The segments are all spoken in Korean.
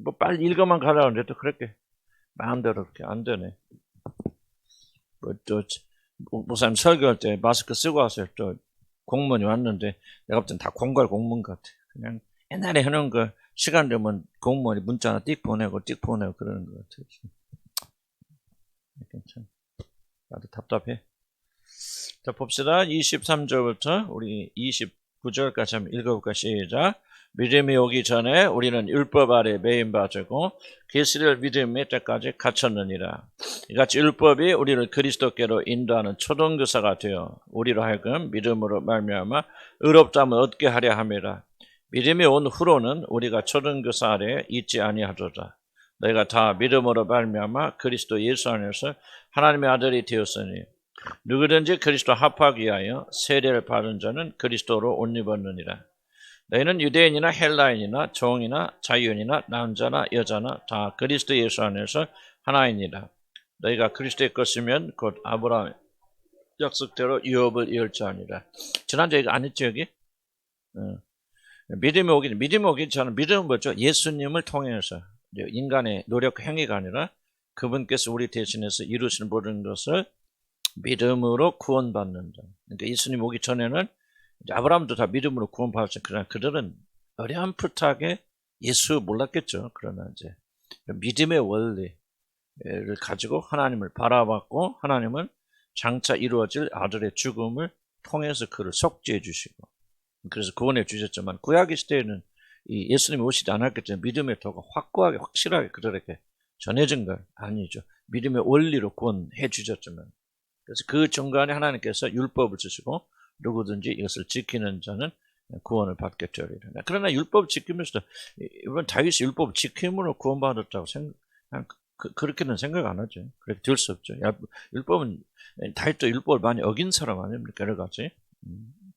뭐 빨리 읽어만 가라는데 또 그렇게 마음대로 그렇게 안 되네. 또 목사님 설교할 때 마스크 쓰고 왔어요. 또 공무원이 왔는데 내가 볼 땐 다 공갈 공무원 같아. 그냥 옛날에 해놓은 거 시간 되면 공무원이 문자 하나 띡 보내고 그러는 것 같아. 괜찮아. 나도 답답해. 자, 봅시다. 23절부터 우리 29절까지 한번 읽어볼까. 시작. 믿음이 오기 전에 우리는 율법 아래 매인받고 계시를 믿음의 때까지 갇혔느니라. 이같이 율법이 우리를 그리스도께로 인도하는 초등교사가 되어 우리로 하여금 믿음으로 말미암아 의롭다함을 얻게 하려 함이라. 믿음이 온 후로는 우리가 초등교사 아래 있지 아니하도다. 너희가 다 믿음으로 말미암아 그리스도 예수 안에서 하나님의 아들이 되었으니 누구든지 그리스도 합하기 위하여 세례를 받은 자는 그리스도로 옷 입었느니라. 너희는 유대인이나 헬라인이나 종이나 자유인이나 남자나 여자나 다 그리스도 예수 안에서 하나이니라. 너희가 그리스도의 것이면 곧 아브라함의 약속대로 유업을 이을 자니라. 지난주에 이거 안 했죠 여기? 믿음이 오기 전에 믿음은 뭐죠? 예수님을 통해서 인간의 노력 행위가 아니라 그분께서 우리 대신해서 이루시는 모든 것을 믿음으로 구원받는다. 그러니까 예수님 오기 전에는 아브라함도 다 믿음으로 구원받았죠. 그러나 그들은 어렴풋하게 예수 몰랐겠죠. 그러나 이제 믿음의 원리를 가지고 하나님을 바라봤고 하나님은 장차 이루어질 아들의 죽음을 통해서 그를 속죄해 주시고 그래서 구원해 주셨지만 구약의 시대에는 이 예수님이 오시지 않았기 때문에 믿음의 도가 확고하게 확실하게 그들에게 전해진 건 아니죠. 믿음의 원리로 구원해 주셨지만 그래서 그 중간에 하나님께서 율법을 주시고 누구든지 이것을 지키는 자는 구원을 받게 되리라. 그러나 율법 지키면서도 이번 다윗이 율법 지킴으로 구원받았다고 그렇게는 생각 안 하죠. 그렇게 될 수 없죠. 율법은 다윗도 율법을 많이 어긴 사람 아닙니까? 여러 가지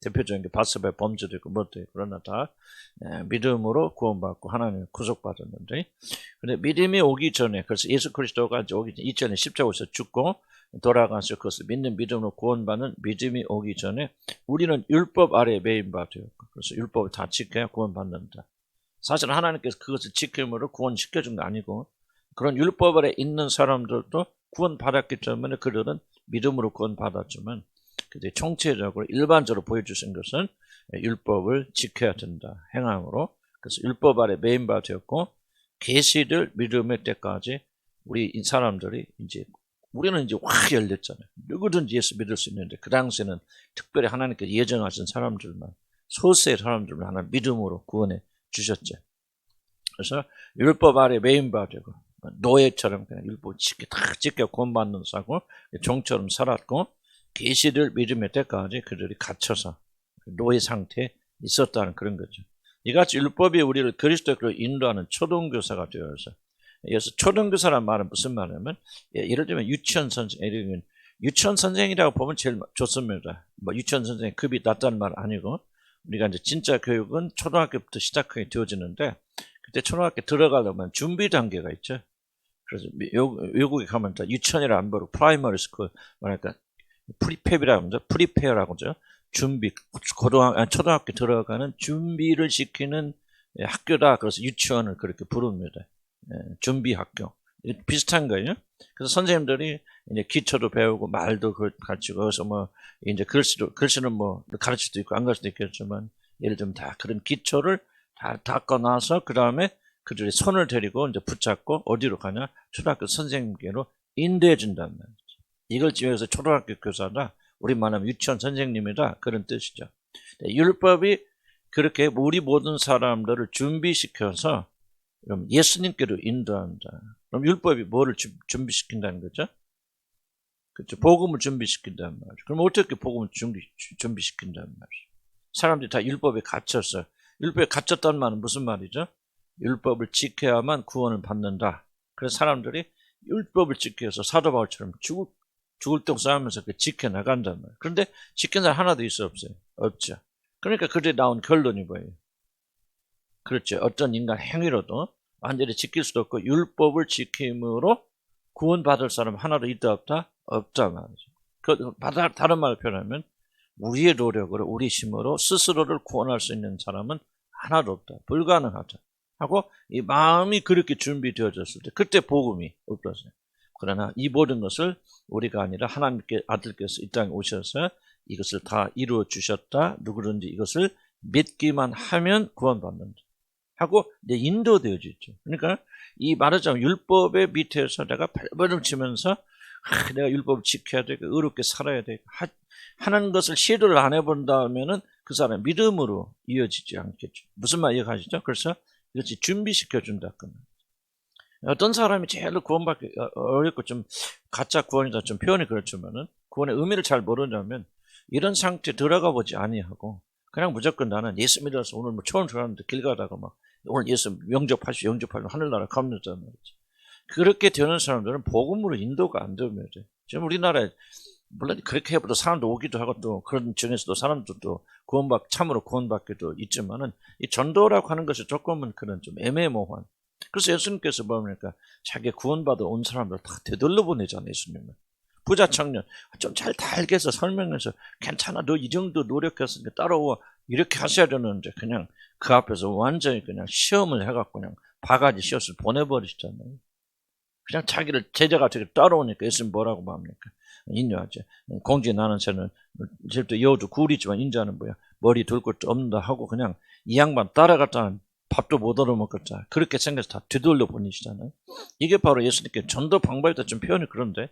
대표적인 게 바스바의 범죄도 있고 뭐도 있고 그러나 다 믿음으로 구원받고 하나님을 구속받았는데 근데 믿음이 오기 전에 그래서 예수 그리스도가 오기 이전에 십자가에서 죽고 돌아가서 그것을 믿는 믿음으로 구원받는 믿음이 오기 전에 우리는 율법 아래에 매인받아요. 그래서 율법을 다 지켜야 구원받는다. 사실 하나님께서 그것을 지킴으로 구원시켜준 거 아니고 그런 율법 아래 있는 사람들도 구원받았기 때문에 그들은 믿음으로 구원받았지만 총체적으로 일반적으로 보여주신 것은 율법을 지켜야 된다. 행함으로. 그래서 율법 아래 매인받았고 계시를 믿음의 때까지 우리 이 사람들이 우리는 이제 확 열렸잖아요. 누구든지 예수 믿을 수 있는데 그 당시에는 특별히 하나님께서 예정하신 사람들만 소수의 사람들만 하나님 믿음으로 구원해 주셨죠. 그래서 율법 아래 매인받고 노예처럼 그냥 율법 지켜 구원받는 사고 종처럼 살았고 계시를 믿음의 때까지 그들이 갇혀서 노예 상태에 있었다는 그런 거죠. 이같이 율법이 우리를 그리스도로 인도하는 초등교사가 되어서 여기서 초등교사란 말은 무슨 말이냐면 예를 들면 유치원 선생이라고 보면 제일 좋습니다. 뭐 유치원 선생님 급이 낮다는 말 아니고 우리가 이제 진짜 교육은 초등학교부터 시작하게 되어지는데 그때 초등학교 들어가려면 준비 단계가 있죠. 그래서 외국에 가면 유치원이라 안 부르고 프라이머리 스쿨 뭐랄까 프리페라고 하죠. 프리페어라고 하죠. 준비 초등학교 들어가는 준비를 시키는 학교다. 그래서 유치원을 그렇게 부릅니다. 준비학교 비슷한 거예요. 그래서 선생님들이 이제 기초도 배우고 말도 가르치고 그래서 뭐 이제 글씨는 뭐 가르칠 수도 있고 안 가르칠 수도 있겠지만 예를 들면 다 그런 기초를 다 닦고 나서 그 다음에 그들이 손을 데리고 이제 붙잡고 어디로 가냐 초등학교 선생님께로 인도해 준단 말이죠. 이걸 지어서 초등학교 교사다. 우리 말하면 유치원 선생님이다. 그런 뜻이죠. 율법이 그렇게 우리 모든 사람들을 준비시켜서 그럼 예수님께로 인도한다. 그럼 율법이 뭐를 준비시킨다는 거죠? 그렇죠. 복음을 준비시킨다는 말이죠. 그럼 어떻게 복음을 준비시킨다는 말이죠? 사람들이 다 율법에 갇혀서 율법에 갇혔다는 말은 무슨 말이죠? 율법을 지켜야만 구원을 받는다. 그래서 사람들이 율법을 지켜서 사도 바울처럼 죽을 똥 싸우면서 지켜나간단 말이에요. 그런데 지킨 사람 하나도 있어 없어요? 없죠. 그러니까 그들이 나온 결론이 뭐예요? 그렇죠. 어떤 인간 행위로도 완전히 지킬 수도 없고 율법을 지킴으로 구원받을 사람 하나도 있다 없다? 없다 말이죠. 다른 말로 표현하면 우리의 노력으로 우리 힘으로 스스로를 구원할 수 있는 사람은 하나도 없다. 불가능하다. 하고 이 마음이 그렇게 준비되어졌을 때 그때 복음이 없어져요. 그러나 이 모든 것을 우리가 아니라 하나님께 아들께서 이 땅에 오셔서 이것을 다 이루어 주셨다. 누구든지 이것을 믿기만 하면 구원받는다. 하고 이제 인도되어져 있죠. 그러니까 이 말하자면 율법의 밑에서 내가 발버둥 치면서 내가 율법을 지켜야 되고 의롭게 살아야 되고 하는 것을 시도를 안 해본다면은 그 사람 믿음으로 이어지지 않겠죠. 무슨 말 이해가시죠? 그래서 이것이 준비시켜 준다. 어떤 사람이 제일 구원받기 어렵고 좀 가짜 구원이다 좀 표현이 그렇지만은 구원의 의미를 잘 모르냐면 이런 상태에 들어가 보지 아니하고 그냥 무조건 나는 예수 믿어서 오늘 뭐 처음 들어갔는데 길 가다가 막 오늘 예수 영접하시오 하늘나라 갑니다 말이지. 그렇게 되는 사람들은 복음으로 인도가 안 되면 돼. 지금 우리나라에 물론 그렇게 해봐도 사람도 오기도 하고 또 그런 중에서도 사람들도 참으로 구원받기도 있지만은 이 전도라고 하는 것이 조금은 그런 좀 애매모호한. 그래서 예수님께서 보니까 자기 구원받아 온 사람들 다 되돌려 보내잖아요. 예수님은. 부자 청년 좀 잘 달게서 설명해서 괜찮아 너 이 정도 노력했으니까 따라와 이렇게 하셔야 되는데 그냥 그 앞에서 완전히 그냥 시험을 해갖고 그냥 바가지 시험을 보내버리시잖아요. 그냥 자기를 제자가 되게 따라오니까 예수님 뭐라고 말합니까? 인도하죠. 공지 나는 새는 절대 여우도 굴이지만 인자는 뭐야 머리 둘 것도 없는다 하고 그냥 이 양반 따라갔다는 밥도 못 얻어먹었다. 그렇게 생겨서 다 뒤돌려 보내시잖아요. 이게 바로 예수님께 전도 방법이다 좀 표현이 그런데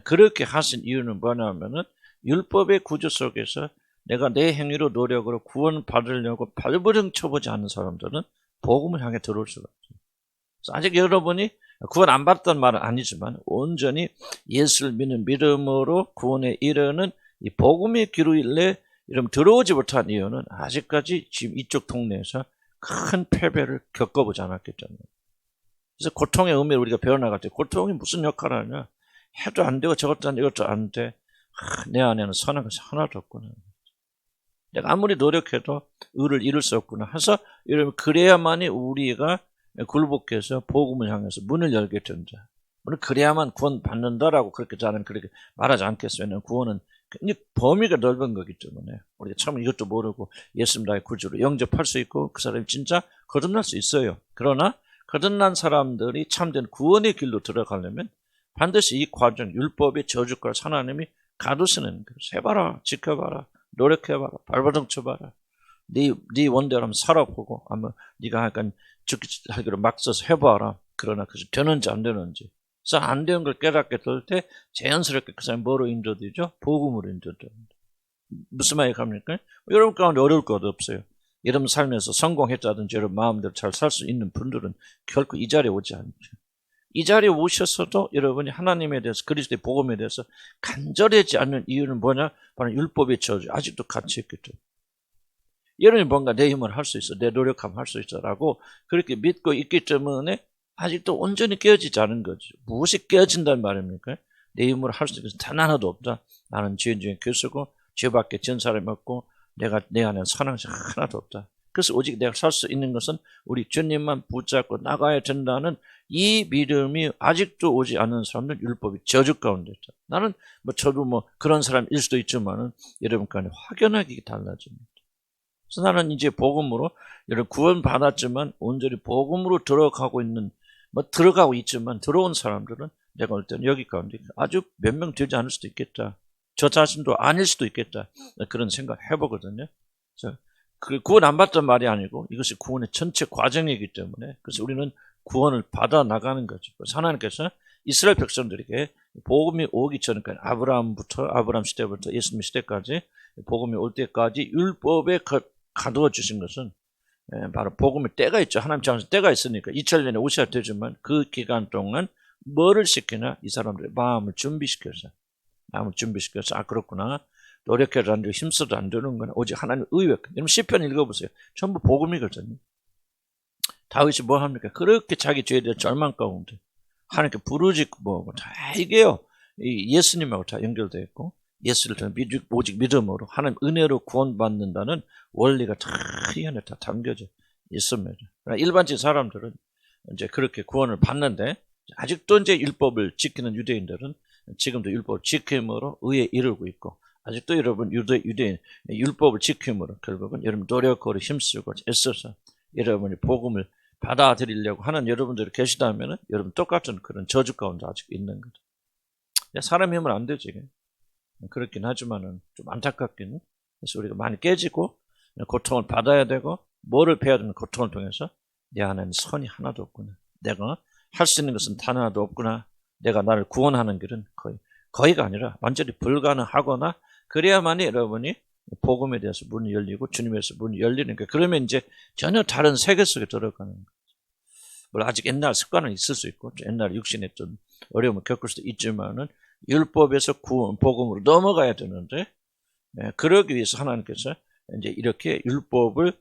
그렇게 하신 이유는 뭐냐면은 율법의 구조 속에서 내가 내 행위로 노력으로 구원 받으려고 발버둥 쳐보지 않는 사람들은 복음을 향해 들어올 수가 없어요. 그래서 아직 여러분이 구원 안 받았다는 말은 아니지만 온전히 예수를 믿는 믿음으로 구원에 이르는 이 복음의 기로일에 이러면 들어오지 못한 이유는 아직까지 지금 이쪽 동네에서 큰 패배를 겪어보지 않았기 때문에. 그래서 고통의 의미를 우리가 배워나갈 때 고통이 무슨 역할을 하냐. 해도 안 되고 저것도 안 되고 이것도 안 돼. 내 안에는 선한 것이 하나도 없구나. 내가 아무리 노력해도 의를 이룰 수 없구나 해서 이러면 그래야만이 우리가 굴복해서 복음을 향해서 문을 열게 된다. 물론 그래야만 구원 받는다라고 그렇게 저는 그렇게 말하지 않겠어요. 왜냐하면 구원은 굉장히 범위가 넓은 거기 때문에 우리가 처음 이것도 모르고 예수님 나의 구주로 영접할 수 있고 그 사람이 진짜 거듭날 수 있어요. 그러나 거듭난 사람들이 참된 구원의 길로 들어가려면 반드시 이 과정, 율법의 저주가 하나님이 가두시는 거예요. 해봐라, 지켜봐라, 노력해봐라, 발버둥 쳐봐라. 네 원대로 한번 살아보고 아마 네가 약간 하기로 막 써서 해봐라. 그러나 그것이 되는지 안 되는지. 그래서 안 되는 걸 깨닫게 될 때 자연스럽게 그 사람이 뭐로 인도되죠? 복음으로 인도됩니다. 무슨 말이 갑니까? 여러분 가운데 어려울 것 없어요. 여러분 삶에서 성공했다든지 여러분 마음대로 잘 살 수 있는 분들은 결코 이 자리에 오지 않죠. 이 자리에 오셔서도 여러분이 하나님에 대해서 그리스도의 복음에 대해서 간절하지 않는 이유는 뭐냐? 바로 율법의 저주 아직도 같이 있기 때문에. 여러분이 뭔가 내 힘을 할 수 있어, 내 노력하면 할 수 있어라고 그렇게 믿고 있기 때문에 아직도 온전히 깨어지지 않은 거죠. 무엇이 깨어진다는 말입니까? 내 힘으로 할 수 있는 것은 단 하나도 없다. 나는 죄인 중에 교수고 죄밖에 진 사람이 없고 내가 내 안에 선한 것이 하나도 없다. 그래서 오직 내가 살 수 있는 것은 우리 주님만 붙잡고 나가야 된다는 이 믿음이 아직도 오지 않는 사람들은 율법이 저주 가운데 있다. 나는 저도 그런 사람일 수도 있지만은 여러분 간에 확연하게 달라집니다. 그래서 나는 이제 복음으로 여러분 구원 받았지만 온전히 복음으로 들어가고 있지만 들어온 사람들은 내가 볼 때는 여기 가운데 아주 몇 명 되지 않을 수도 있겠다. 저 자신도 아닐 수도 있겠다. 그런 생각 해보거든요. 그래서 그 구원 안 받던 말이 아니고 이것이 구원의 전체 과정이기 때문에 그래서 우리는 구원을 받아 나가는 거죠. 그래서 하나님께서 이스라엘 백성들에게 복음이 오기 전까지 아브라함 시대부터 예수님 시대까지 복음이 올 때까지 율법에 가두어 주신 것은 바로 복음의 때가 있죠. 하나님 장에서 때가 있으니까 2000년에 오셔야 되지만 그 기간 동안 뭐를 시키나 이 사람들의 마음을 준비시켜서 그렇구나. 노력해도 안 되고 힘써도 안 되는 건 오직 하나님의 의외. 여러분 시편 읽어보세요. 전부 복음이거든요. 다윗이 뭐 합니까? 그렇게 자기 죄에 대해 절망 가운데 하나님께 부르짖고 뭐고 다 이게요. 예수님하고 다 연결되어 있고 예수를 오직 믿음으로 하나님 은혜로 구원받는다는 원리가 다 이 안에 다 담겨져 있습니다. 일반적인 사람들은 이제 그렇게 구원을 받는데 아직도 이제 율법을 지키는 유대인들은 지금도 율법을 지킴으로 의에 이르고 있고 아직도 여러분 유대인 율법을 지킴으로 결국은 여러분 노력으로 힘쓰고 애써서 여러분이 복음을 받아들이려고 하는 여러분들이 계시다면 여러분 똑같은 그런 저주 가운데 아직 있는 거죠. 사람 힘은 안 되지. 그렇긴 하지만은 좀 안타깝기는. 그래서 우리가 많이 깨지고 고통을 받아야 되고 뭐를 배워야 되는 고통을 통해서 내 안에는 선이 하나도 없구나. 내가 할 수 있는 것은 단 하나도 없구나. 내가 나를 구원하는 길은 거의가 아니라 완전히 불가능하거나 그래야만이 여러분이 복음에 대해서 문이 열리고 주님에서 문이 열리니까 그러면 이제 전혀 다른 세계 속에 들어가는 거죠. 물론 아직 옛날 습관은 있을 수 있고 옛날 육신에 좀 어려움을 겪을 수도 있지만은 율법에서 구원 복음으로 넘어가야 되는데 그러기 위해서 하나님께서 이제 이렇게 율법을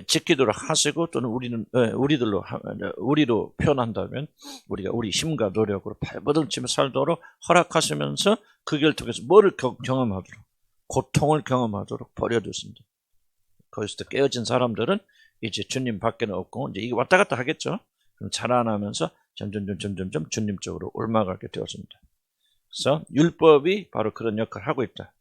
지키도록 하시고 또는 우리로 표현한다면 우리가 우리 힘과 노력으로 발버둥치며 살도록 허락하시면서 그 길 통해서 뭐를 경험하도록 고통을 경험하도록 버려두신다. 거기서 깨어진 사람들은 이제 주님 밖에는 없고 이제 이게 왔다 갔다 하겠죠. 그럼 자라나면서 점점 주님 쪽으로 옮아가게 되었습니다. 그래서 율법이 바로 그런 역할을 하고 있다.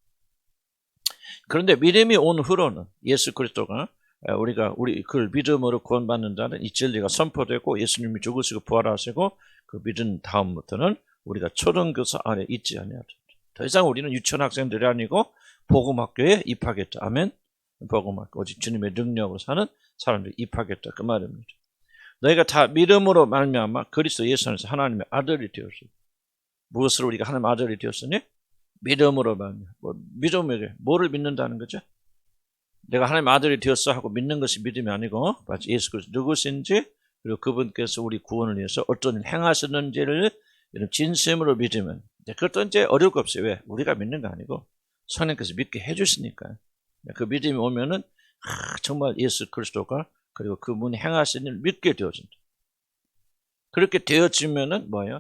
그런데 믿음이 온 후로는 예수 그리스도가 우리 그걸 믿음으로 구원받는다는 이 진리가 선포되고 예수님이 죽으시고 부활하시고 그 믿은 다음부터는 우리가 초등교사 안에 있지 아니하다. 더 이상 우리는 유치원 학생들이 아니고 복음학교에 입학했다. 아멘. 복음학교 오직 주님의 능력으로 사는 사람들이 입학했다. 그 말입니다. 너희가 다 믿음으로 말미암아 그리스도 예수 안에서 하나님의 아들이 되었어요. 무엇으로 우리가 하나님의 아들이 되었으니? 믿음으로 말미암아. 믿음에 뭐를 믿는다는 거죠? 내가 하나님의 아들이 되었어 하고 믿는 것이 믿음이 아니고 마치 예수 그리스도 누구신지 그리고 그분께서 우리 구원을 위해서 어떤 일 행하셨는지를 진심으로 믿으면 그것도 이제 어려울 거 없어요. 왜? 우리가 믿는 거 아니고 성령께서 믿게 해주시니까. 그 믿음이 오면은 정말 예수 그리스도가 그리고 그분이 행하신 일을 믿게 되어진다. 그렇게 되어지면은 뭐예요?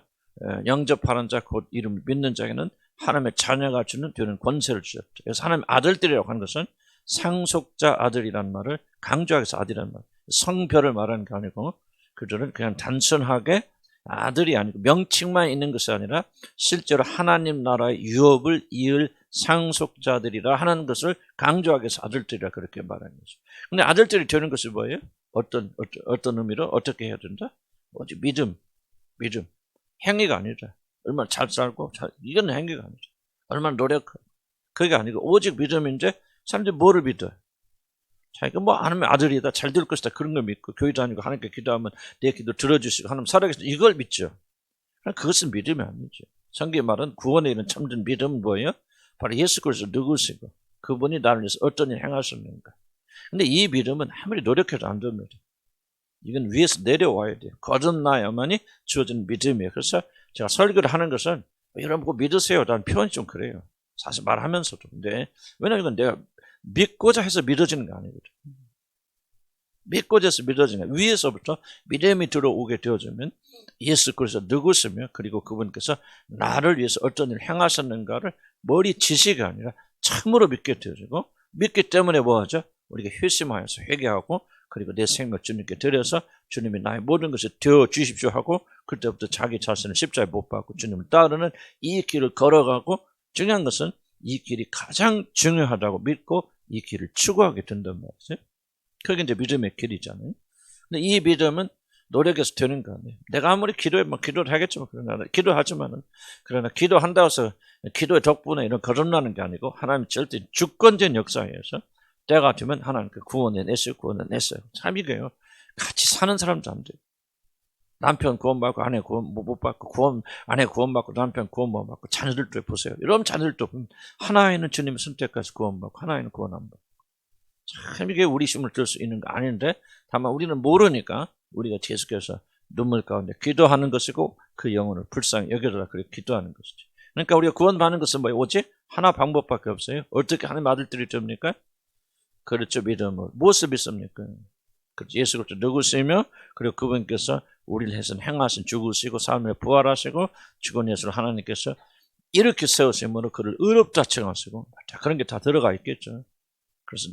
영접하는 자 곧 이름을 믿는 자에게는 하나님의 자녀가 되는 권세를 주셨다. 그래서 하나님의 아들들이라고 하는 것은 상속자 아들이란 말을 강조하기 위해서 아들이란 말, 성별을 말하는 게 아니고 그들은 그냥 단순하게 아들이 아니고 명칭만 있는 것이 아니라 실제로 하나님 나라의 유업을 이을 상속자들이라 하는 것을 강조하기 위해서 아들들이라 그렇게 말하는 거죠. 근데 아들들이 되는 것이 뭐예요? 어떤 의미로 어떻게 해야 된다? 뭐지? 믿음. 행위가 아니라 얼마나 잘 살고 이건 행위가 아니라 얼마나 노력하고 그게 아니고 오직 믿음인데 사람들이 뭐를 믿어요? 자기가 뭐 하나님의 아들이다 잘 될 것이다 그런 걸 믿고 교회 다니고 하나님께 기도하면 내 기도 들어주시고 하나님 살아계시다 이걸 믿죠. 그것은 믿음이 아니죠. 성경에 말은 구원에 이른 참된 믿음은 뭐예요? 바로 예수 그리스도 누구시고 그분이 나를 위해서 어떤 일 행하셨는가. 근데 이 믿음은 아무리 노력해도 안 됩니다. 이건 위에서 내려와야 돼요. 거듭나야만이 주어진 믿음이에요. 그래서 제가 설교를 하는 것은 여러분 꼭 믿으세요 라는 표현이 좀 그래요. 사실 말하면서도. 근데 왜냐하면 이건 내가 믿고자 해서 믿어지는 거 아니거든. 믿고자 해서 믿어지는 거. 위에서부터 믿음이 들어오게 되어지면 예수 그리스도 누구시며 그리고 그분께서 나를 위해서 어떤 일을 행하셨는가를 머리 지식이 아니라 참으로 믿게 되어지고 믿기 때문에 뭐하죠? 우리가 회심하여서 회개하고 그리고 내 생명을 주님께 드려서 주님이 나의 모든 것을 되어 주십시오 하고 그때부터 자기 자신을 십자가에 못 박고 주님을 따르는 이 길을 걸어가고 중요한 것은 이 길이 가장 중요하다고 믿고 이 길을 추구하게 된단 말이죠. 그게 이제 믿음의 길이잖아요. 근데 이 믿음은 노력해서 되는 거 아니에요. 내가 아무리 기도를 하겠지만 그러나 기도한다고 해서 기도의 덕분에 이런 거듭나는 게 아니고 하나님 절대 주권적인 역사에서 때가 되면 하나님 그 구원해 냈어요. 참 이게요. 같이 사는 사람도 안 돼요. 남편 구원받고 아내 구원 못 받고 아내 구원받고 남편 구원 못 받고 자녀들도 보세요. 이런 자녀들도 하나에는 주님의 선택까지 구원받고 하나에는 구원 안 받고 참 이게 우리 힘을 들 수 있는 거 아닌데 다만 우리는 모르니까 우리가 계속해서 눈물 가운데 기도하는 것이고 그 영혼을 불쌍히 여겨달라 그렇게 기도하는 것이죠. 그러니까 우리가 구원받는 것은 뭐예요? 오직 하나 방법밖에 없어요. 어떻게 하나님 아들들이 됩니까? 그렇죠. 믿음으로. 무엇을 믿습니까? 예수 그리스도 누구시며 그리고 그분께서 우리를 해서 행하신 죽으시고 삶에 부활하시고 죽은 예수를 하나님께서 이렇게 세우심으로 그를 의롭다 칭하시고 그런 게 다 들어가 있겠죠. 그래서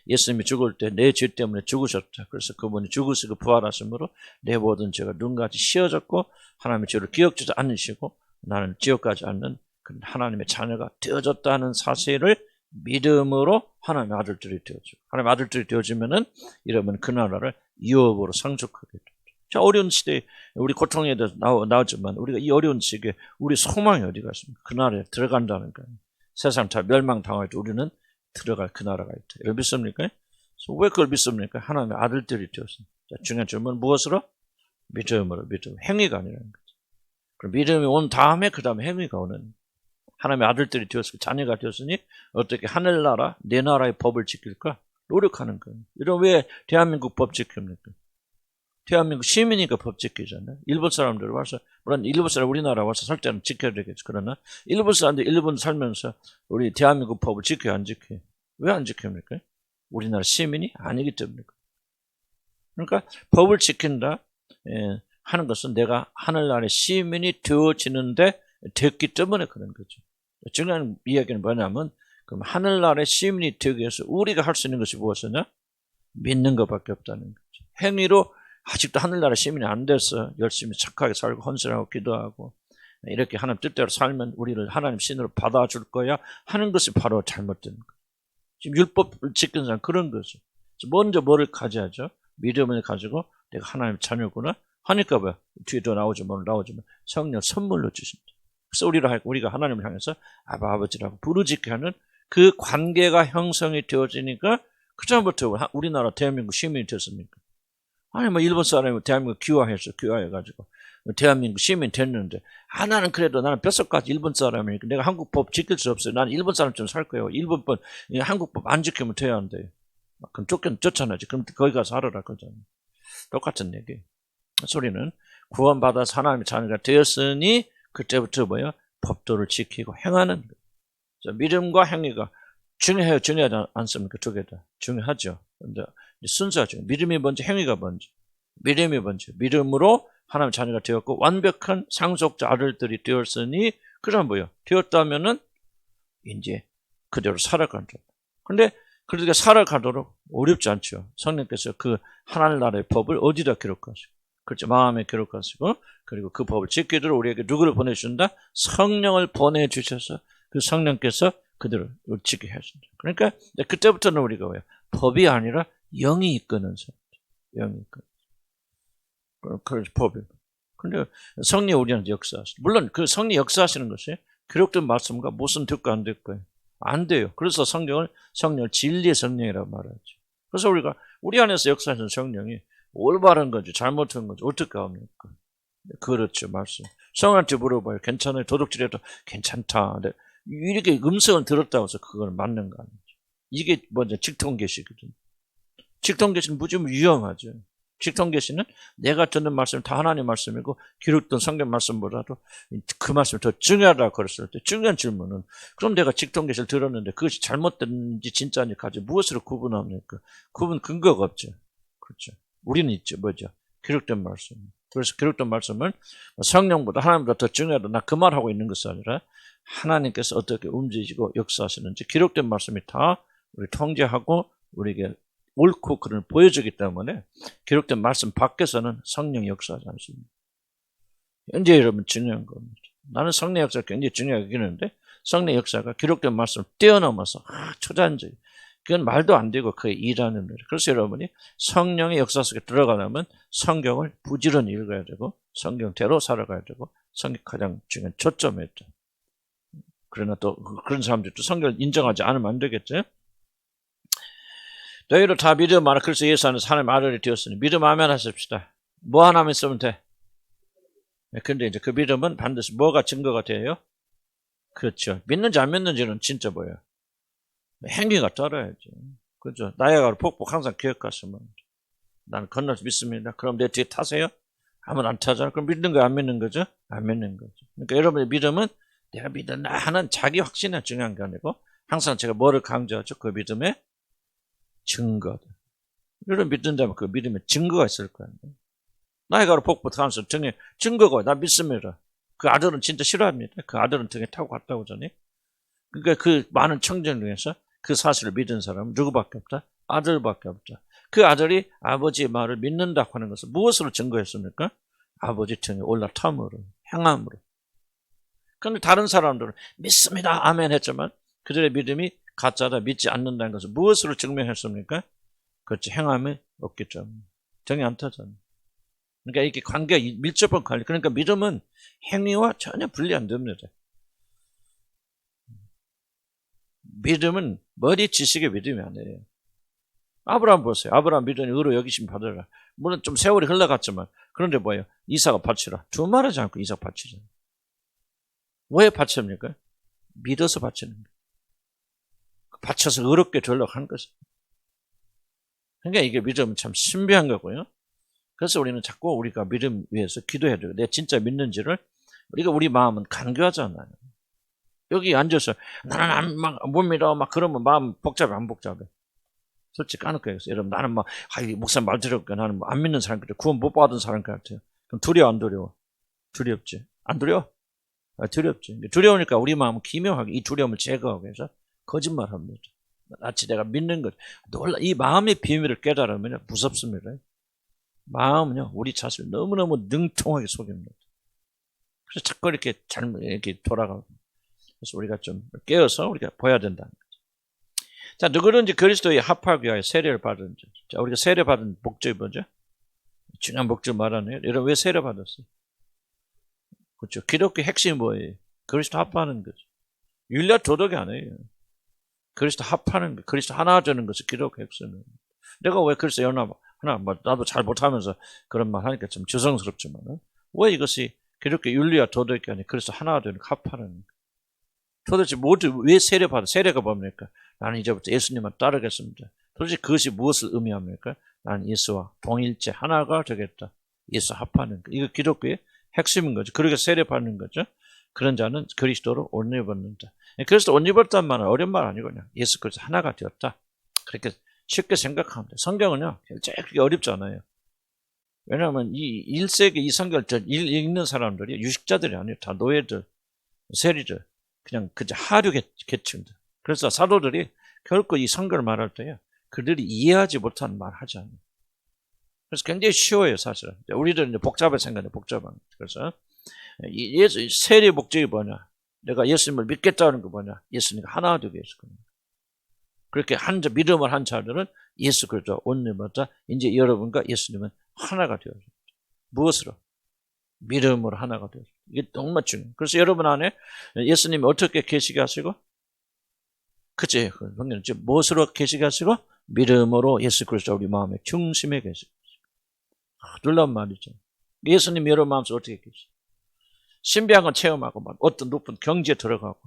예수님이 죽을 때 내 죄 때문에 죽으셨다. 그래서 그분이 죽으시고 부활하심으로 내 모든 죄가 눈같이 씌어졌고 하나님의 죄를 기억지도 않으시고 나는 지옥 가지 않는 하나님의 자녀가 되어졌다는 사실을 믿음으로 하나님의 아들들이 되어지고 하나님의 아들들이 되어지면은 이러면 그 나라를 유업으로 상속하게 됩니다. 자, 어려운 시대에 우리 고통에 대해서 나오지만 우리가 이 어려운 시기에 우리 소망이 어디가 있습니까? 그 나라에 들어간다는 거예요. 세상 다 멸망당할 때 우리는 들어갈 그 나라가 있다. 이걸 믿습니까? 왜 그걸 믿습니까? 하나님의 아들들이 되었습니다. 중요한 점은 무엇으로? 믿음으로, 믿음. 행위가 아니라는 거죠. 그럼 믿음이 온 다음에 그 다음에 행위가 오는 하나님의 아들들이 되었으니 자녀가 되었으니 어떻게 하늘나라 내 나라의 법을 지킬까? 노력하는 거예요. 이런 왜 대한민국 법 지킵니까? 대한민국 시민이니까 법 지키잖아요. 일본 사람들 와서 물론 일본 사람 우리나라 와서 살 때는 지켜야 되겠죠. 그러나 일본 사람들 일본 살면서 우리 대한민국 법을 지켜야 안 지켜요? 왜 안 지킵니까? 우리나라 시민이 아니기 때문이니까. 그러니까 법을 지킨다 하는 것은 내가 하늘나라의 시민이 되어지는데 됐기 때문에 그런 거죠. 중요한 이야기는 뭐냐면 그럼 하늘나라의 시민이 되기 위해서 우리가 할 수 있는 것이 무엇이냐? 믿는 것밖에 없다는 거죠. 행위로 아직도 하늘나라 시민이 안 돼서 열심히 착하게 살고 헌신하고 기도하고 이렇게 하나님 뜻대로 살면 우리를 하나님 신으로 받아줄 거야 하는 것이 바로 잘못된 거예요. 지금 율법을 지키는 사람 그런 거죠. 먼저 뭐를 가져야죠? 믿음을 가지고 내가 하나님 자녀구나 하니까 왜 뒤에도 나오지만 성령 선물로 주신다. 그래서 우리가 하나님을 향해서 아버지라고 부르짖게 하는 그 관계가 형성이 되어지니까 그다음부터 우리나라 대한민국 시민이 됐습니까? 아니 뭐 일본 사람이 대한민국 귀화해가지고 대한민국 시민 됐는데 나는 그래도 나는 뼛속까지 일본 사람이니까 내가 한국 법 지킬 수 없어요. 나는 일본 사람처럼 살 거예요. 일본 법 한국 법 안 지키면 돼야 안 돼요. 그럼 쫓잖아요. 그럼 거기 가서 하라라 그러잖아요. 똑같은 얘기. 소리는 구원받아서 하나님의 자녀가 되었으니 그때부터 뭐야? 법도를 지키고 행하는 거예요. 믿음과 행위가 중요해요? 중요하지 않습니까? 두 개 다 중요하죠. 근데 순서죠. 믿음이 먼저, 행위가 먼저. 믿음이 먼저. 믿음으로 하나님의 자녀가 되었고 완벽한 상속자 아들들이 되었으니 그럼 뭐요? 되었다면은 이제 그대로 살아간다. 근데 그렇게 살아가도록 어렵지 않죠. 성령께서 그 하나님 나라의 법을 어디다 기록하시고 그렇죠. 마음에 기록하시고 그리고 그 법을 지키도록 우리에게 누구를 보내주신다? 성령을 보내주셔서 그 성령께서 그대로 지키게 하신다. 그러니까 그때부터는 우리가 왜요? 법이 아니라 영이 이끄는 사람. 영이 이끄는. 그래서 법이. 근데 성령 우리한테 역사하시죠. 물론 그 성령 역사하시는 것이 기록된 말씀과 무슨 될까 안 될까요? 안 돼요. 그래서 성령을 진리의 성령이라고 말하죠. 그래서 우리 안에서 역사하시는 성령이 올바른 건지 잘못한 건지 어떻게 합니까? 그렇죠. 말씀. 성령한테 물어봐요. 괜찮아요. 도둑질해도 괜찮다. 이렇게 음성을 들었다고 해서 그걸 맞는 거 아니죠. 이게 먼저 직통계시거든요. 직통계시는 무지무 위험하죠. 직통계시는 내가 듣는 말씀이 다 하나님 말씀이고 기록된 성경 말씀보다도 그 말씀이 더 중요하다고 그랬을 때 중요한 질문은 그럼 내가 직통계시를 들었는데 그것이 잘못된지 진짜인지 가지고 무엇으로 구분합니까? 구분 근거가 없죠. 그렇죠. 우리는 있죠. 뭐죠? 기록된 말씀. 그래서 기록된 말씀을 성령보다 하나님보다 더 중요하다. 나 그 말하고 있는 것이 아니라 하나님께서 어떻게 움직이시고 역사하시는지 기록된 말씀이 다 우리 통제하고 우리에게 옳고 그를 보여주기 때문에 기록된 말씀 밖에서는 성령 역사하지 않습니다. 현재 여러분 중요한 겁니다. 나는 성령 역사가 굉장히 중요하게 여기는데 성령 역사가 기록된 말씀을 뛰어넘어서 초자연적이에요. 그건 말도 안 되고 그게 일하는 거예요. 그래서 여러분이 성령의 역사 속에 들어가려면 성경을 부지런히 읽어야 되고 성경대로 살아가야 되고 성경 가장 중요한 초점에 있다. 그러나 또 그런 사람들도 성경을 인정하지 않으면 안 되겠죠. 너희로 다 믿음 안에 그래서 예수 안에서 하나님 아들이 되었으니 믿음 아멘 하십시다. 뭐 하나만 쓰면 돼. 근데 이제 그 믿음은 반드시 뭐가 증거가 돼요? 그렇죠. 믿는지 안 믿는지는 진짜 뭐예요? 행위가 따라야죠. 그죠? 나야가라 폭포 항상 기억하시면 나는 건너서 믿습니다. 그럼 내 뒤에 타세요? 아무도 안 타잖아. 그럼 믿는 거야? 안 믿는 거죠? 안 믿는 거죠. 그러니까 여러분의 믿음은 내가 믿었나 하는 자기 확신이 중요한 게 아니고 항상 제가 뭐를 강조하죠? 그 믿음의 증거다. 여러분 믿는다면 그 믿음의 증거가 있을 거 아니에요. 나야가라 폭포 타면서 등에 증거가 나 믿습니다. 그 아들은 진짜 싫어합니다. 그 아들은 등에 타고 갔다고 전에. 그러니까 그 많은 청년 중에서 그 사실을 믿은 사람은 누구밖에 없다? 아들밖에 없다. 그 아들이 아버지의 말을 믿는다고 하는 것은 무엇으로 증거했습니까? 아버지 등에 올라탐으로, 향함으로. 그런데 다른 사람들은 믿습니다. 아멘 했지만 그들의 믿음이 가짜다 믿지 않는다는 것을 무엇으로 증명했습니까? 그렇지 행함이 없기 때문에 등이 안 타잖아요. 그러니까 이렇게 관계가 밀접한 관계. 그러니까 믿음은 행위와 전혀 분리 안 됩니다. 믿음은 머리 지식의 믿음이 아니에요. 아브라함 보세요. 아브라함 믿으니 의로 여기심 받으라. 물론 좀 세월이 흘러갔지만 그런데 뭐예요? 이삭을 바치라. 두말하지 않고 이삭 바치라. 왜 바칩니까? 믿어서 바치는 거예요. 바쳐서 의롭게 되려고 하는 것이죠. 그러니까 이게 믿음은 참 신비한 거고요. 그래서 우리는 자꾸 우리가 믿음 위해서 기도해야 돼요. 내가 진짜 믿는지를 우리 마음은 간교하잖아요. 여기 앉아서 나는 못 믿어 막 그러면 마음 복잡해 안 복잡해? 솔직히 까놓고 얘기해서 여러분 나는 막 목사님 말 들을까 나는 안 믿는 사람 같아요. 구원 못 받은 사람 같아요. 그럼 두려워 안 두려워? 두렵지. 안 두려워? 두렵지. 두려우니까 우리 마음은 기묘하게 이 두려움을 제거하기 위해서 거짓말합니다. 마치 내가 믿는 것. 이 마음의 비밀을 깨달으면 무섭습니다. 마음은요 우리 자신을 너무너무 능통하게 속입니다. 그래서 자꾸 이렇게 잘못 이렇게 돌아가고. 그래서 우리가 좀 깨어서 우리가 봐야 된다는 거죠. 자, 누구든지 그리스도의 합하기 위하여 세례를 받은 자. 자, 우리가 세례 받은 목적이 뭐죠? 중요한 목적 말하네요. 여러분 왜 세례 받았어요? 그렇죠. 기독교 핵심이 뭐예요? 그리스도 합하는 거죠. 윤리와 도덕이 아니에요. 그리스도 합하는 거, 그리스도 하나 되는 것이 기독교 핵심이에요. 내가 왜 그리스도 하나 나도 잘 못하면서 그런 말 하니까 좀 죄송스럽지만 왜 이것이 기독교 윤리와 도덕이 아니라 그리스도 하나 되는 합하는 거. 도대체 모두 왜 세례받아? 세례가 뭡니까? 나는 이제부터 예수님만 따르겠습니다. 도대체 그것이 무엇을 의미합니까? 나는 예수와 동일체 하나가 되겠다. 예수 합하는 거. 이거 기독교의 핵심인 거죠. 그렇게 세례받는 거죠. 그런 자는 그리스도로 옷 입었는다. 그리스도 옷 입었다는 말은 어려운 말 아니고 그냥 예수 그리스도 하나가 되었다. 그렇게 쉽게 생각하면 돼요. 성경은요. 그렇게 어렵지 않아요. 왜냐하면 이 1세기 이 성경을 읽는 사람들이 유식자들이 아니에요. 다 노예들, 세리들. 그냥 그저 하류 계층들. 그래서 사도들이 결코 이 성경을 말할 때요. 그들이 이해하지 못하는 말 하지 않아요. 그래서 굉장히 쉬워요, 사실은. 우리들은 이제 복잡하게 생각해요, 복잡한. 그래서 세례 목적이 뭐냐? 내가 예수님을 믿겠다는 거 뭐냐? 예수님과 하나 되게 해서 그렇게 믿음을 한 자들은 예수 그리스도 옷 입었다. 이제 여러분과 예수님은 하나가 되어요. 무엇으로? 믿음으로 하나가 되어요. 이게 정말 중요해요. 그래서 여러분 안에 예수님이 어떻게 계시게 하시고? 그치? 무엇으로 계시게 하시고? 믿음으로 예수 그리스도 우리 마음의 중심에 계시고. 놀라운 말이죠. 예수님 여러분 마음속에 어떻게 계시죠? 신비한 건 체험하고 막 어떤 높은 경지에 들어가고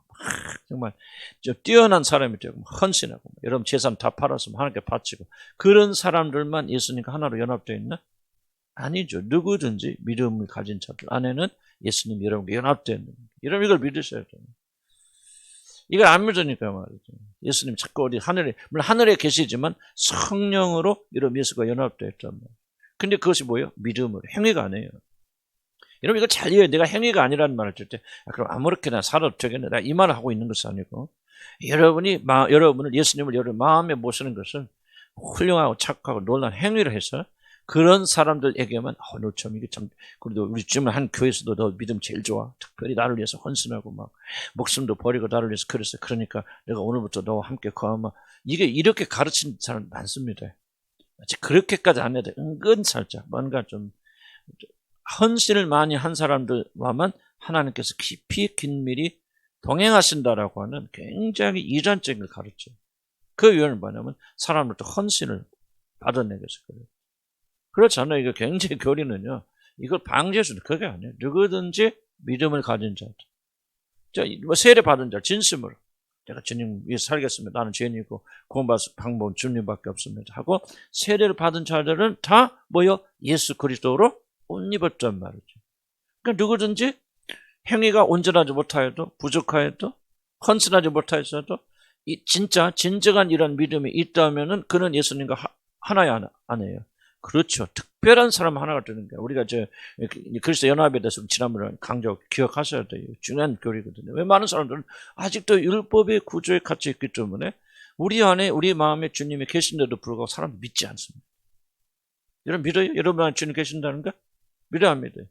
정말 뛰어난 사람이 되고 헌신하고 여러분 재산 다 팔아서 하나님께 바치고 그런 사람들만 예수님과 하나로 연합되어 있나? 아니죠. 누구든지 믿음을 가진 자들 안에는 예수님 여러분과 연합되어 있는 거예요. 여러분 이걸 믿으셔야 돼요. 이걸 안 믿으니까 말이죠. 예수님 자꾸 어디 하늘에 물론 하늘에 계시지만 성령으로 여러분 예수가 연합되어 있단 말이에요. 근데 그것이 뭐예요? 믿음으로 행위가 아니에요. 여러분 이거 잘 이해해요. 내가 행위가 아니라는 말을 들 때 그럼 아무렇게나 살아도 되겠네. 나 이 말을 하고 있는 것이 아니고 여러분을 예수님을 여러분 마음에 모시는 것은 훌륭하고 착하고 놀라운 행위를 해서 그런 사람들에게만 너 참 이게 참 그래도 우리 지금 한 교회에서도 너 믿음 제일 좋아. 특별히 나를 위해서 헌신하고 막 목숨도 버리고 나를 위해서 그랬어. 그러니까 내가 오늘부터 너와 함께 거하면 이게 이렇게 가르친 사람 많습니다. 그렇게까지 안 해도 은근 살짝 뭔가 좀 헌신을 많이 한 사람들과만 하나님께서 깊이 긴밀히 동행하신다라고 하는 굉장히 이단적인 걸 가르쳐요. 그 이유는 뭐냐면 사람들도 헌신을 받아내기 위해서 그래요. 그렇지 않아요. 이거 굉장히 교리는요. 이걸 방지해주는 그게 아니에요. 누구든지 믿음을 가진 자들. 세례 받은 자 진심으로 내가 주님 위해서 살겠습니다. 나는 죄인이고 구원받을 방법은 주님밖에 없습니다. 하고 세례를 받은 자들은 다 뭐요? 예수 그리스도로 옷 입었단 말이죠. 그러니까 누구든지 행위가 온전하지 못하여도 부족하여도 헌신하지 못하여도 진정한 이런 믿음이 있다면은 그는 예수님과 하나야 아니에요. 그렇죠. 특별한 사람 하나가 되는 거예요. 우리가 그리스도 연합에 대해서 지난번에 강조 기억하셔야 돼요. 중요한 교리거든요. 왜 많은 사람들은 아직도 율법의 구조에 갇혀 있기 때문에 우리 안에 우리 마음에 주님이 계신데도 불구하고 사람 믿지 않습니다. 여러분 믿어요? 여러분 안에 주님 계신다는 거? 믿어요, 안 믿어요?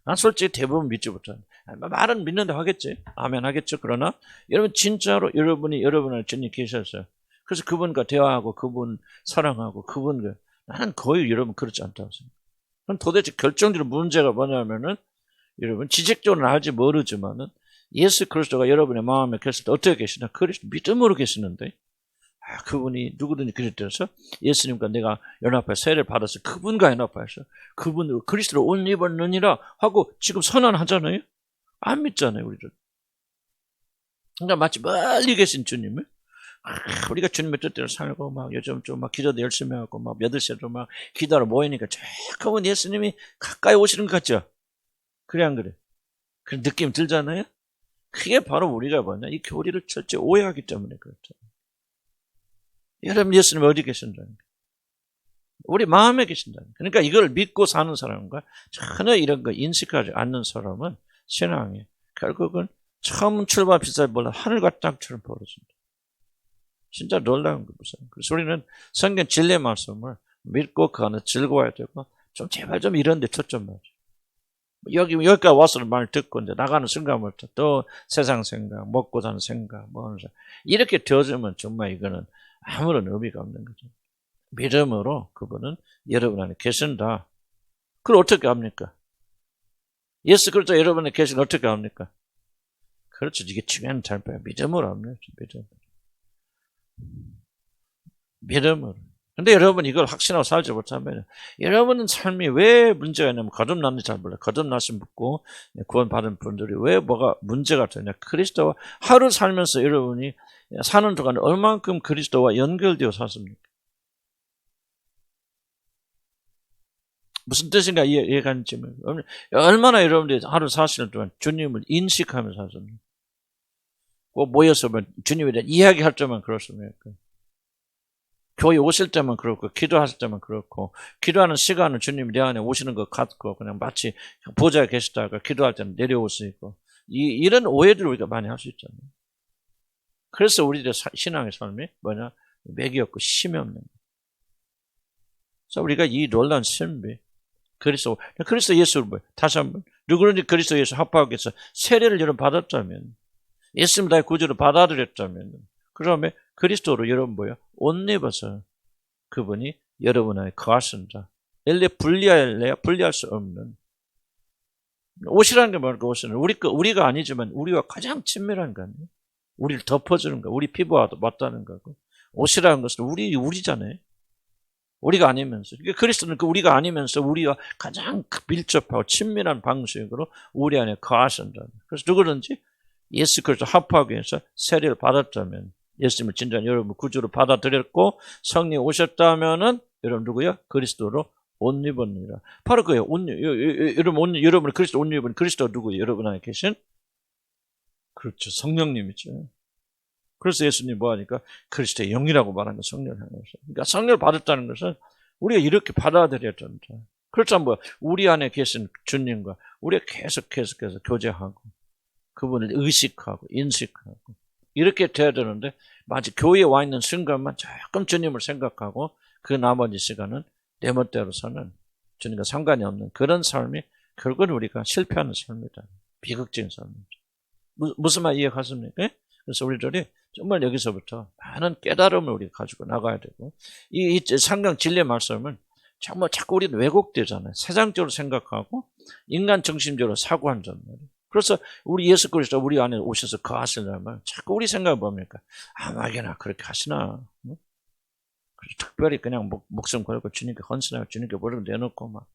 난 솔직히 대부분 믿지 못해요. 말은 믿는다 하겠지. 아멘 하겠죠. 그러나 여러분 진짜로 여러분이 여러분 안에 주님 계셨어요. 그래서 그분과 대화하고 그분 사랑하고 그분과 나는 거의 여러분 그렇지 않다고 생각해요. 그럼 도대체 결정적으로 문제가 뭐냐면은 여러분 지식적으로는 알지 모르지만은 예수 그리스도가 여러분의 마음에 계실 때 어떻게 계시나? 그리스도 믿음으로 계시는데 그분이 누구든지 그랬대서 예수님과 내가 연합해 세례를 받아서 그분과 연합해서 그분으로 그리스도로 옷 입었느니라 하고 지금 선언하잖아요. 안 믿잖아요, 우리를. 그러니까 마치 멀리 계신 주님을 우리가 주님의 뜻대로 살고 막 요즘 좀 막 기도도 열심히 하고 막 8시에도 막 기도하러 모이니까 자꾸만 예수님이 가까이 오시는 것 같죠? 그래 안 그래? 그런 느낌 들잖아요? 그게 바로 우리가 뭐냐? 이 교리를 철저히 오해하기 때문에 그렇죠. 여러분 예수님 어디 계신다는 거예요? 우리 마음에 계신다는 거예요. 그러니까 이걸 믿고 사는 사람과 전혀 이런 거 인식하지 않는 사람은 신앙이 결국은 처음 출발 비쌀 보다 하늘과 땅처럼 벌어진다. 진짜 놀라운 거죠. 그래서 우리는 성경 진리의 말씀을 믿고 그 안에 즐거워야 되고 좀 제발 좀 이런 데 초점 맞춰. 여기까지 와서 말 듣고 이제 나가는 순간부터 또 세상 생각, 먹고 사는 생각, 뭐 하는 생각. 이렇게 되어지면 정말 이거는 아무런 의미가 없는 거죠. 믿음으로 그분은 여러분 안에 계신다. 그걸 어떻게 합니까? 예수 그리스도 여러분 안에 계신 어떻게 합니까? 그렇죠. 이게 중요한 잘 봐요. 믿음으로 합니다. 믿음으로. 근데 여러분 이걸 확신하고 살지 못하면 여러분은 삶이 왜 문제가 있냐면 거듭났는지 잘 몰라요. 거듭나신 묻고 구원받은 분들이 왜 뭐가 문제가 되냐. 그리스도와 하루 살면서 여러분이 사는 동안 얼만큼 그리스도와 연결되어 샀습니까? 무슨 뜻인가 이해가 안 되면 얼마나 여러분들이 하루 사시는 동안 주님을 인식하면서 사십니까? 꼭 모여서 주님에 대한 이야기할 때만 그렇습니까? 교회 오실 때만 그렇고 기도하실 때만 그렇고 기도하는 시간은 주님이 내 안에 오시는 것 같고 그냥 마치 보좌에 계시다가 기도할 때는 내려오시고 이런 오해들을 우리가 많이 할 수 있잖아요. 그래서 우리들의 신앙의 삶이 뭐냐? 맥이 없고 힘이 없는 거예요. 그래서 우리가 이 놀라운 신비 그리스도 예수를 뭐예요? 다시 한번 누구든지 그리스도 예수 합하기 위해서 세례를 여러분 받았다면 예수님 나의 구주를 받아들였다면 그러면 그리스도로 여러분 뭐예요? 옷 입어서 그분이 여러분 안에 거하신다. 엘레 분리할 수 없는 옷이라는 게 뭘까? 옷은 우리가 아니지만 우리와 가장 친밀한 거 아니에요? 우리를 덮어주는 거, 우리 피부와도 맞다는 거고 옷이라는 것은 우리잖아요. 우리가 아니면서 그리스도는 우리가 아니면서 우리가 가장 밀접하고 친밀한 방식으로 우리 안에 거하신다. 그래서 누구든지 예수 그리스도 합하기 위해서 세례를 받았다면 예수님을 진정 여러분 구주로 받아들였고 성령 오셨다면은 여러분 누구요? 그리스도로 옷 입었느니라. 바로 그예요. 여러분 그리스도 옷 입은 그리스도 누구예요? 여러분 안에 계신? 그렇죠. 성령님이죠. 그래서 예수님 뭐하니까 그리스도의 영이라고 말하는 거 성령을 향해서. 그러니까 성령을 받았다는 것은 우리가 이렇게 받아들여야 된다. 그렇다면 뭐야? 우리 안에 계신 주님과 우리가 계속해서 교제하고 그분을 의식하고 인식하고 이렇게 돼야 되는데 마치 교회에 와 있는 순간만 조금 주님을 생각하고 그 나머지 시간은 내 멋대로 사는 주님과 상관이 없는 그런 삶이 결국은 우리가 실패하는 삶이다. 비극적인 삶이죠. 무슨 말 이해하십니까? 그래서 우리들이 정말 여기서부터 많은 깨달음을 우리가 가지고 나가야 되고 이 상강 진리의 말씀은 정말 자꾸 우리는 왜곡되잖아요. 세상적으로 생각하고 인간 중심적으로 사고한단 말이에요. 그래서 우리 예수 그리스도 우리 안에 오셔서 거하시려면 자꾸 우리 생각은 뭡니까? 아무에게나 그렇게 하시나? 응? 특별히 그냥 목숨 걸고 주님께 헌신하고 주님께 뭐를 내놓고 막